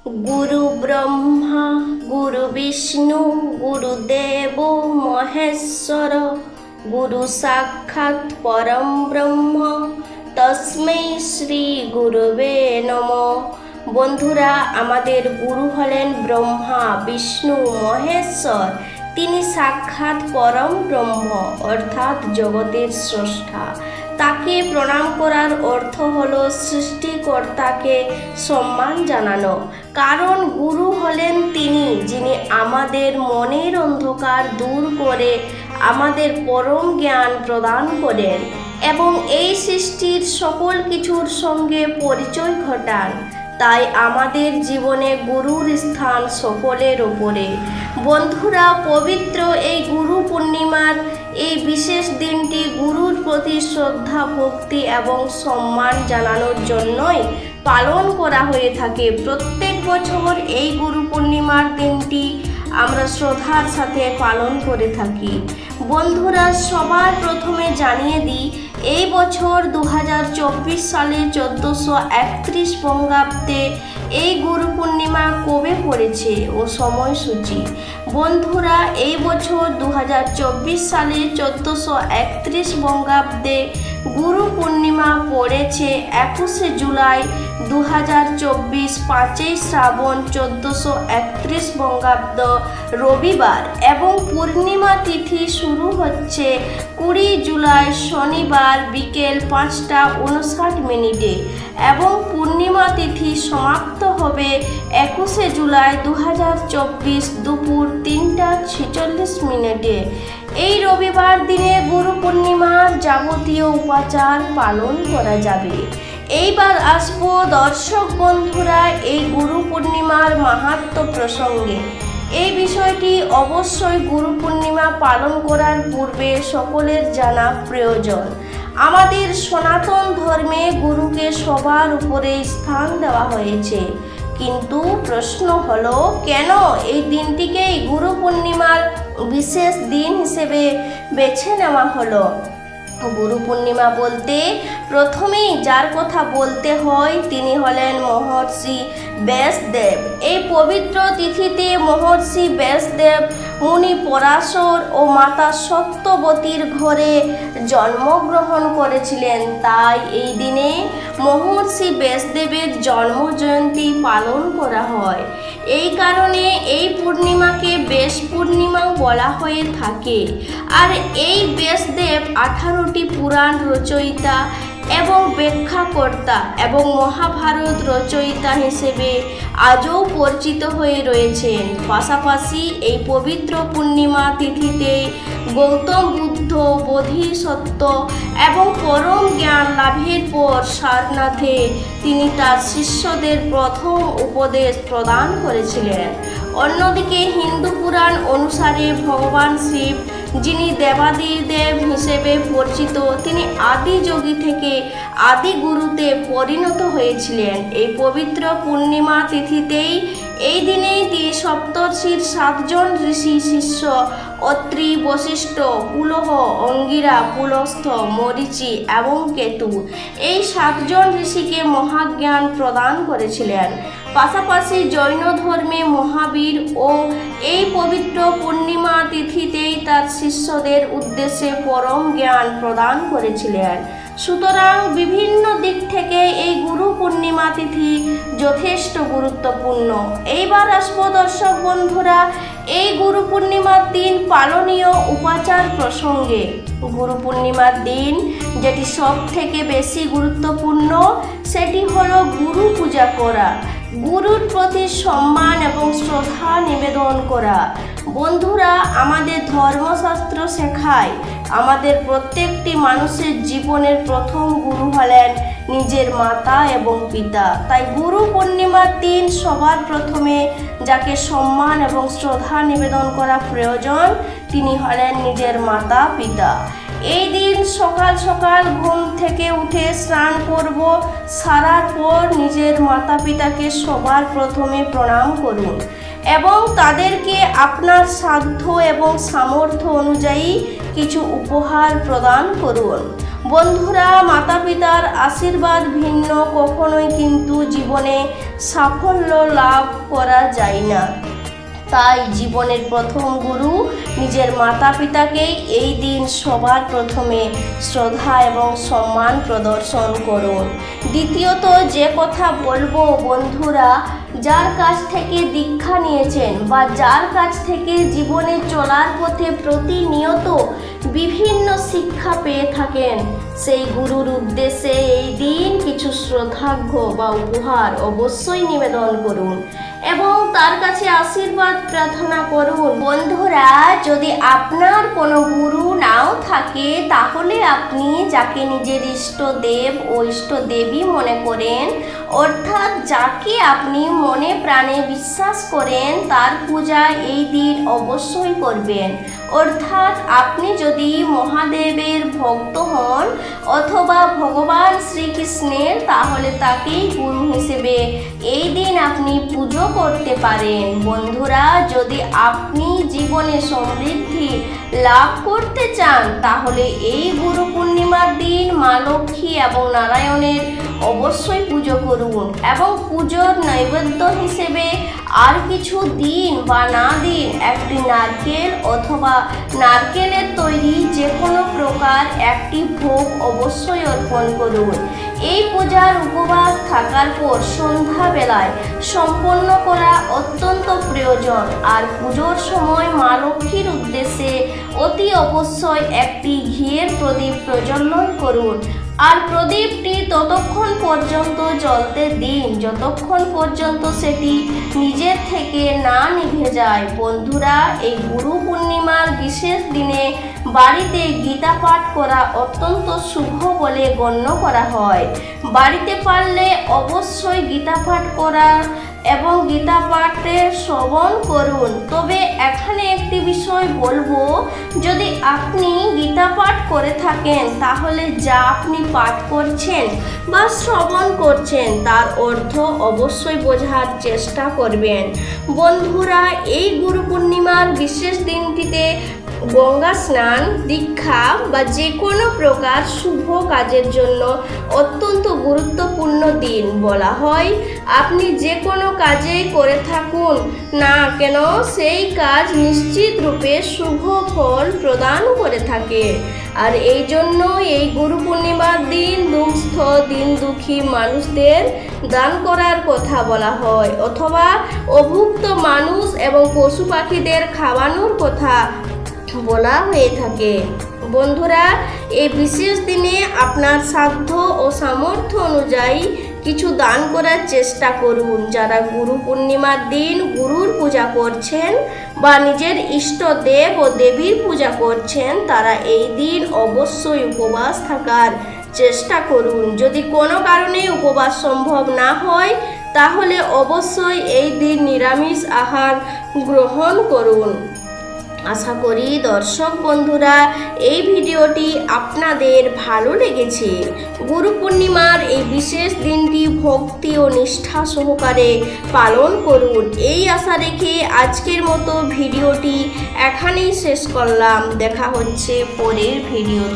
गुरु ब्रह्मा गुरु विष्णु गुरुदेव महेश्वर गुरु साक्षात् परम ब्रह्म तस्मै श्री गुरुवे नमः। বন্ধুরা, আমাদের গুরু হলেন ব্রহ্মা বিষ্ণু মহেশ্বর। তিনি সাক্ষাৎ পরম ব্রহ্ম অর্থাৎ জগতের স্রষ্টা। তাকে প্রণাম করার অর্থ হলো সৃষ্টিকর্তাকে সম্মান জানানো। কারণ গুরু হলেন তিনি, যিনি আমাদের মনের অন্ধকার দূর করে আমাদের পরম জ্ঞান প্রদান করেন এবং এই সৃষ্টির সকল কিছুর সঙ্গে পরিচয় ঘটান। তাই আমাদের জীবনে গুরুর স্থান সকলের ওপরে। বন্ধুরা, পবিত্র এই গুরু পূর্ণিমার এই বিশেষ দিনটি গুরুর প্রতি শ্রদ্ধা ভক্তি এবং সম্মান জানানোর জন্যই পালন করা হয়ে থাকে। প্রত্যেক বছর এই গুরু পূর্ণিমার দিনটি আমরা শ্রদ্ধার সাথে পালন করে থাকি। বন্ধুরা, সবার প্রথমে জানিয়ে দিই, এই বছর 2024 সালে 1431 বঙ্গাব্দে এই গুরু পূর্ণিমা কবে পড়েছে ও সময়সূচি। বন্ধুরা, এই বছর 2024 সালে 1431 বঙ্গাব্দে গুরু পূর্ণিমা পড়েছে 21 জুলাই 2024, 5ই শ্রাবণ 1431 বঙ্গাব্দ রবিবার এবং পূর্ণিমা তিথি শুরু হচ্ছে 20 জুলাই শনিবার বিকেল 5টা 59 এবং পূর্ণিমা তিথি সমাপ্ত হবে 21 জুলাই 2024 দুপুর 3টা 46। এই রবিবার দিনে গুরু পূর্ণিমার যাবতীয় উপাচার পালন করা যাবে। এইবার আসবো দর্শক বন্ধুরা এই গুরু পূর্ণিমার মাহাত্ম্য প্রসঙ্গে। এই বিষয়টি অবশ্যই গুরু পূর্ণিমা পালন করার পূর্বে সকলের জানা প্রয়োজন। আমাদের সনাতন ধর্মে গুরুকে সবার উপরে স্থান দেওয়া হয়েছে, কিন্তু প্রশ্ন হলো কেন এই দিনটিকেই গুরু পূর্ণিমার বিশেষ দিন হিসেবে বেছে নেওয়া হলো। গুরু পূর্ণিমা বলতে প্রথমেই যার কথা বলতে হয় তিনি হলেন মহর্ষি ব্যাসদেব। এই পবিত্র তিথিতে মহর্ষি ব্যাসদেব মুনি পরাশর ও মাতা সত্যবতীর ঘরে জন্মগ্রহণ করেছিলেন। তাই এই দিনে মহর্ষি ব্যাসদেবের জন্মজয়ন্তী পালন করা হয়। এই কারণে এই পূর্ণিমাকে ব্যাস পূর্ণিমাও বলা হয়ে থাকে। আর এই ব্যাসদেব 18টি পুরাণ রচয়িতা এবং ব্যাখ্যাকর্তা এবং মহাভারত রচয়িতা হিসেবে আজও পরিচিত হয়ে রয়েছেন। পাশাপাশি এই পবিত্র পূর্ণিমা তিথিতে গৌতম বুদ্ধ বোধিসত্ত্ব এবং পরম জ্ঞান লাভের পর সারনাথে তিনি তার শিষ্যদের প্রথম উপদেশ প্রদান করেছিলেন। অন্যদিকে হিন্দু পুরাণ অনুসারে ভগবান শিব, যিনি দেবাদিদেব হিসেবে পরিচিত, তিনি আদি যোগী থেকে আদি গুরুতে পরিণত হয়েছিলেন। এই পবিত্র পূর্ণিমা তিথিতেই এই দিনেই তিনি সপ্তর্ষির 7 জন ঋষি শিষ্য অত্রি, বশিষ্ঠ, পুলহ, অঙ্গিরা, পুলস্থ, মরীচি এবং কেতু এই 7 জন ঋষিকে মহাজ্ঞান প্রদান করেছিলেন। পাশাপাশি জৈন ধর্মে মহাবীর ও এই পবিত্র পূর্ণিমা তিথিতেই তার শিষ্যদের উদ্দেশ্যে পরম জ্ঞান প্রদান করেছিলেন। সুতরাং বিভিন্ন দিক থেকে এই গুরু পূর্ণিমা তিথি যথেষ্ট গুরুত্বপূর্ণ। এইবার আসবো দর্শক বন্ধুরা এই গুরু পূর্ণিমার দিন পালনীয় উপাচার প্রসঙ্গে। গুরু পূর্ণিমার দিন যেটি সব থেকে বেশি গুরুত্বপূর্ণ সেটি হলো গুরু পূজা করা, গুরুর প্রতি সম্মান এবং শ্রদ্ধা নিবেদন করা। বন্ধুরা, আমাদের ধর্মশাস্ত্র শেখায় আমাদের প্রত্যেকটি মানুষের জীবনের প্রথম গুরু হলেন নিজের মাতা এবং পিতা। তাই গুরু পূর্ণিমার দিন সবার প্রথমে যাকে সম্মান এবং শ্রদ্ধা নিবেদন করা প্রয়োজন তিনি হলেন নিজের মাতা পিতা। এই দিন সকাল সকাল ঘুম থেকে উঠে স্নান করব, সারার পর নিজের মাতা পিতাকে সবার প্রথমে প্রণাম করুন এবং তাদেরকে আপনার সাধ্য এবং সামর্থ্য অনুযায়ী কিছু উপহার প্রদান করুন। বন্ধুরা, মাতা পিতার আশীর্বাদ ভিন্ন কখনোই কিন্তু জীবনে সাফল্য লাভ করা যায় না। তাই জীবনের প্রথম গুরু নিজের মাতা পিতাকেই এই দিন সবার প্রথমে শ্রদ্ধা এবং সম্মান প্রদর্শন করুন। দ্বিতীয়ত যে কথা বলবো বন্ধুরা, যার কাছ থেকে দীক্ষা নিয়েছেন বা যার কাছ থেকে জীবনে চলার পথে প্রতিনিয়ত বিভিন্ন শিক্ষা পেয়ে থাকেন, সেই গুরুর উদ্দেশ্যে এই দিন কিছু শ্রদ্ধার্ঘ্য বা উপহার অবশ্যই নিবেদন করুন এবং তার কাছে আশীর্বাদ প্রার্থনা করুন। বন্ধুরা, যদি আপনার কোনো গুরু নাও থাকে তাহলে আপনি যাকে নিজের ইষ্টদেব ও ইষ্টদেবী মনে করেন, অর্থাৎ যাকে আপনি মনে প্রাণে বিশ্বাস করেন, তার পূজা এই দিন অবশ্যই করবেন। অর্থাৎ আপনি যদি মহাদেবের ভক্ত হন অথবা ভগবান শ্রীকৃষ্ণের, তাহলে তাকেই গুরু হিসেবে এই দিন আপনি পুজো করতে পারেন। বন্ধুরা, যদি আপনি জীবনে সমৃদ্ধি লাভ করতে চান তাহলে এই গুরু পূর্ণিমার দিন মা লক্ষ্মী এবং নারায়ণের অবশ্যই পুজো করুন এবং পুজোর নৈবেদ্য হিসেবে আর কিছু দিন বা না দিন একটি নারকেল অথবা নারকেলের তৈরি যে কোনো প্রকার একটি ভোগ অবশ্যই অর্পণ করুন। এই পূজার উপবাস থাকার পর সন্ধ্যাবেলায় সম্পন্ন করা অত্যন্ত প্রয়োজন। আর পুজোর সময় মা লক্ষ্মীর উদ্দেশ্যে অতি অবশ্যই একটি ঘিয়ের প্রদীপ প্রজ্বলন করুন। আর প্রদীপটি ততক্ষণ পর্যন্ত জ্বলতে দিন যতক্ষণ পর্যন্ত সেটি নিজের থেকে না নিভে যায়। বন্ধুরা, এই গুরু পূর্ণিমার বিশেষ দিনে বাড়িতে গীতা পাঠ করা অত্যন্ত শুভ বলে গণ্য করা হয়। বাড়িতে পারলে অবশ্যই গীতা পাঠ করা এবং গীতা পাঠের শ্রবণ করুন। তবে এখানে একটি বিষয় বলবো, যদি আপনি গীতা পাঠ করে থাকেন তাহলে যা আপনি পাঠ করছেন বা শ্রবণ করছেন তার অর্থ অবশ্যই বোঝার চেষ্টা করবেন। বন্ধুরা, এই গুরু পূর্ণিমার বিশেষ দিনটিতে গঙ্গা স্নান, দীক্ষা বা যে কোনো প্রকার শুভ কাজের জন্য অত্যন্ত গুরুত্বপূর্ণ দিন বলা হয়। আপনি যে কোনো কাজেই করে থাকুন না কেন, সেই কাজ নিশ্চিত রূপে শুভ ফল প্রদান করে থাকে। আর এই জন্য এই গুরু পূর্ণিমার দিন দুঃস্থ দিন দুঃখী মানুষদের দান করার কথা বলা হয় অথবা অভুক্ত মানুষ এবং পশু পাখিদের খাওয়ানোর কথা বলা হয়ে থাকে। বন্ধুরা, এই বিশেষ দিনে আপনার সাধ্য ও সামর্থ্য অনুযায়ী কিছু দান করার চেষ্টা করুন। যারা গুরু পূর্ণিমার দিন গুরুর পূজা করছেন বা নিজের ইষ্ট দেব ও দেবীর পূজা করছেন, তারা এই দিন অবশ্যই উপবাস থাকার চেষ্টা করুন। যদি কোনো কারণে উপবাস সম্ভব না হয় তাহলে অবশ্যই এই দিন নিরামিষ আহার গ্রহণ করুন। আশা করি দর্শক বন্ধুরা এই ভিডিওটি আপনাদের ভালো লেগেছে। গুরু পূর্ণিমার এই বিশেষ দিনটি ভক্তি ও নিষ্ঠা সহকারে পালন করুন, এই আশা রেখে আজকের মতো ভিডিওটি এখানেই শেষ করলাম। দেখা হচ্ছে পরের ভিডিও।